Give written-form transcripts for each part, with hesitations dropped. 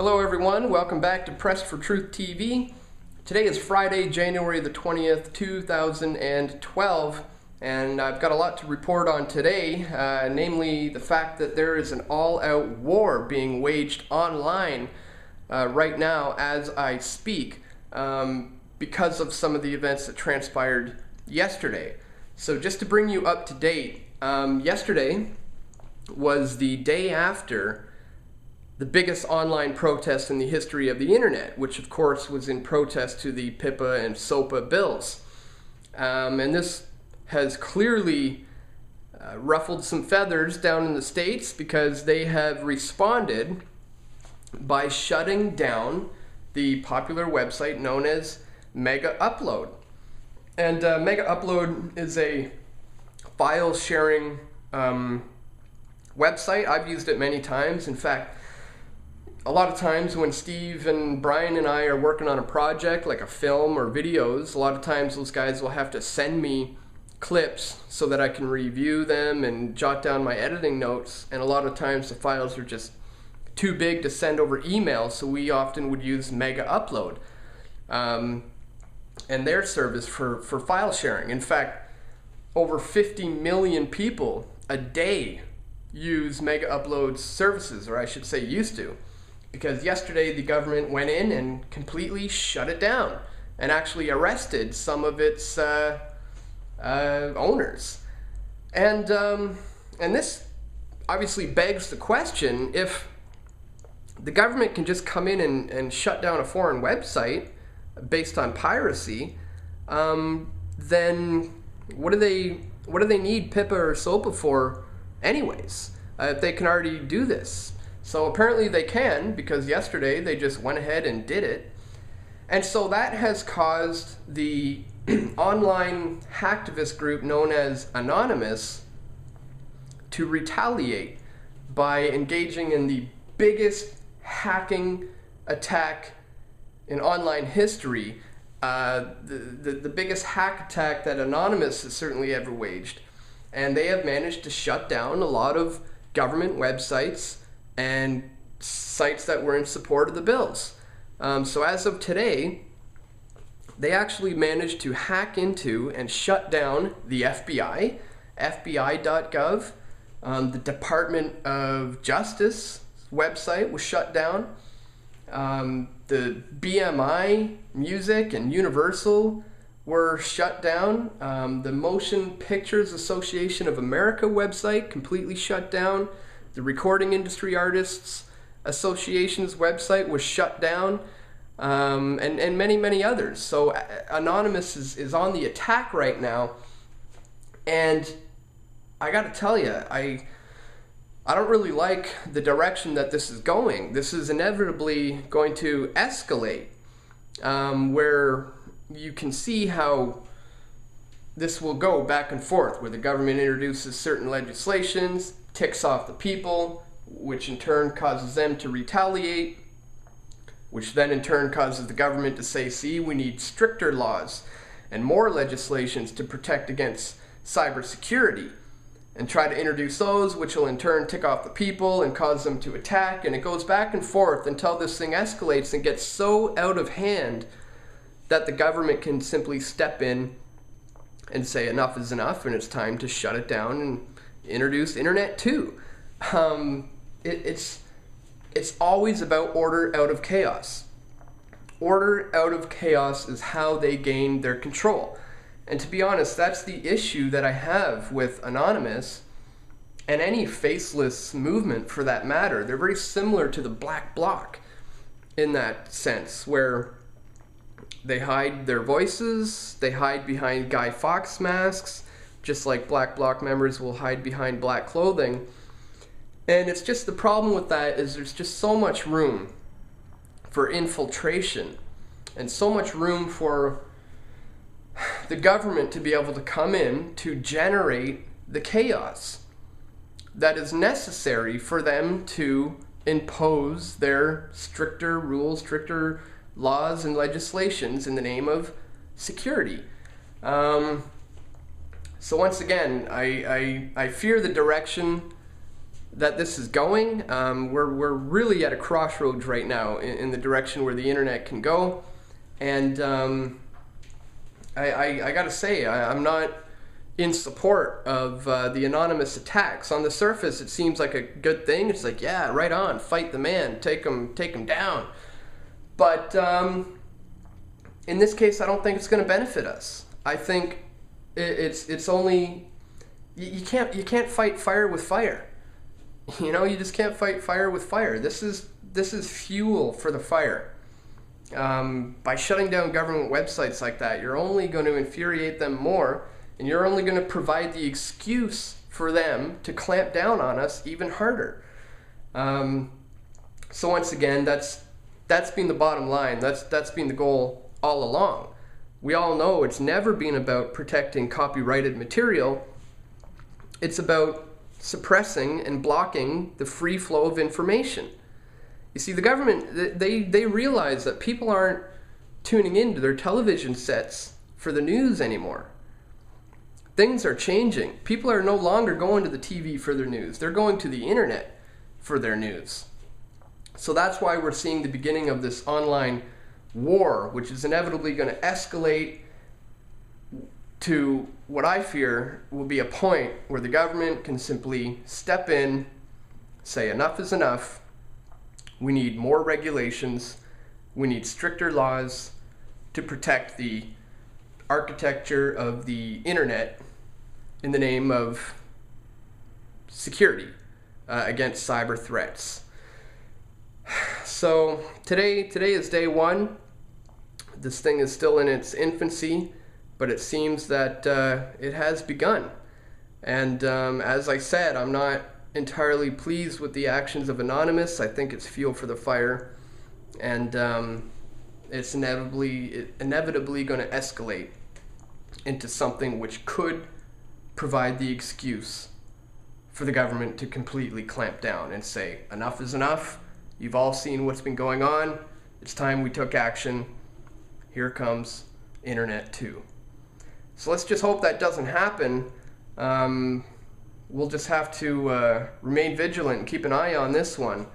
Hello everyone, welcome back to Press for Truth TV. Today is Friday, January the 20th, 2012, and I've got a lot to report on today, namely the fact that there is an all-out war being waged online right now as I speak because of some of the events that transpired yesterday. So just to bring you up to date, yesterday was the day after the biggest online protest in the history of the internet, which of course was in protest to the PIPA and SOPA bills. And this has clearly ruffled some feathers down in the States because they have responded by shutting down the popular website known as Megaupload. And Megaupload is a file sharing website. I've used it many times. In fact, a lot of times when Steve and Brian and I are working on a project like a film or videos, a lot of times those guys will have to send me clips so that I can review them and jot down my editing notes, and a lot of times the files are just too big to send over email, so we often would use Megaupload and their service for file sharing. In fact, over 50 million people a day use Megaupload's services, or I should say used to. Because yesterday the government went in and completely shut it down and actually arrested some of its owners. And this obviously begs the question, if the government can just come in and shut down a foreign website based on piracy, then what do they need PIPA or SOPA for anyways, if they can already do this? So apparently they can, because yesterday they just went ahead and did it. And so that has caused the online hacktivist group known as Anonymous to retaliate by engaging in the biggest hacking attack in online history, the biggest hack attack that Anonymous has certainly ever waged. And they have managed to shut down a lot of government websites and sites that were in support of the bills. So as of today, they actually managed to hack into and shut down the FBI, FBI.gov, the Department of Justice website was shut down, the BMI Music and Universal were shut down, the Motion Pictures Association of America website completely shut down, the Recording Industry Artists Association's website was shut down, and many, many others. So Anonymous is on the attack right now, and I gotta tell you, I don't really like the direction that this is going. This is inevitably going to escalate, where you can see how this will go back and forth, where the government introduces certain legislations, ticks off the people, which in turn causes them to retaliate, which then in turn causes the government to say, see, we need stricter laws and more legislations to protect against cybersecurity, and try to introduce those, which will in turn tick off the people and cause them to attack, and it goes back and forth until this thing escalates and gets so out of hand that the government can simply step in and say enough is enough and it's time to shut it down and introduce Internet 2. It's always about order out of chaos. Order out of chaos is how they gain their control. And to be honest, that's the issue that I have with Anonymous and any faceless movement for that matter. They're very similar to the Black Bloc in that sense, where they hide their voices, they hide behind Guy Fawkes masks, just like Black Bloc members will hide behind black clothing. And it's just, the problem with that is there's just so much room for infiltration and so much room for the government to be able to come in to generate the chaos that is necessary for them to impose their stricter rules, stricter laws and legislations in the name of security. So once again, I fear the direction that this is going. We're really at a crossroads right now in the direction where the internet can go. And I gotta say, I'm not in support of the anonymous attacks. On the surface, it seems like a good thing. It's like, yeah, right on, fight the man, take him down. But in this case, I don't think it's going to benefit us. I think it's only you can't fight fire with fire. You know, you just can't fight fire with fire. This is fuel for the fire. By shutting down government websites like that, you're only going to infuriate them more, and you're only going to provide the excuse for them to clamp down on us even harder. So once again, that's been the bottom line. That's been the goal all along. We all know it's never been about protecting copyrighted material. It's about suppressing and blocking the free flow of information. You see, the government, they realize that people aren't tuning into their television sets for the news anymore. Things are changing. People are no longer going to the TV for their news. They're going to the internet for their news. So that's why we're seeing the beginning of this online war, which is inevitably going to escalate to what I fear will be a point where the government can simply step in, say enough is enough. We need more regulations. We need stricter laws to protect the architecture of the internet in the name of security against cyber threats. So today is day one. This thing is still in its infancy, but it seems that it has begun. And as I said, I'm not entirely pleased with the actions of Anonymous. I think it's fuel for the fire, and it's inevitably going to escalate into something which could provide the excuse for the government to completely clamp down and say, enough is enough. You've all seen what's been going on. It's time we took action. Here comes Internet 2. So let's just hope that doesn't happen. We'll just have to remain vigilant and keep an eye on this one,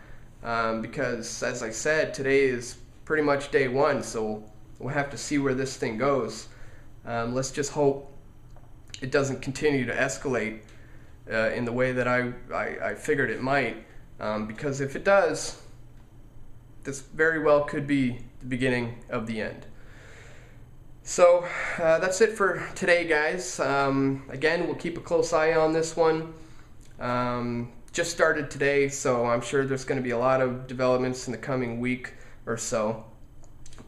because, as I said, today is pretty much day one, so we'll have to see where this thing goes. Let's just hope it doesn't continue to escalate in the way that I figured it might, because if it does, this very well could be the beginning of the end. So that's it for today, guys. Again, we'll keep a close eye on this one. Just started today, so I'm sure there's going to be a lot of developments in the coming week or so.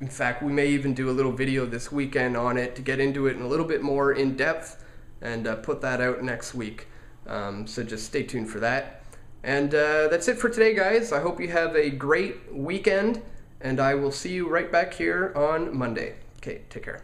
In fact, we may even do a little video this weekend on it to get into it in a little bit more in depth and put that out next week. So just stay tuned for that. And that's it for today, guys. I hope you have a great weekend, and I will see you right back here on Monday. Okay, take care.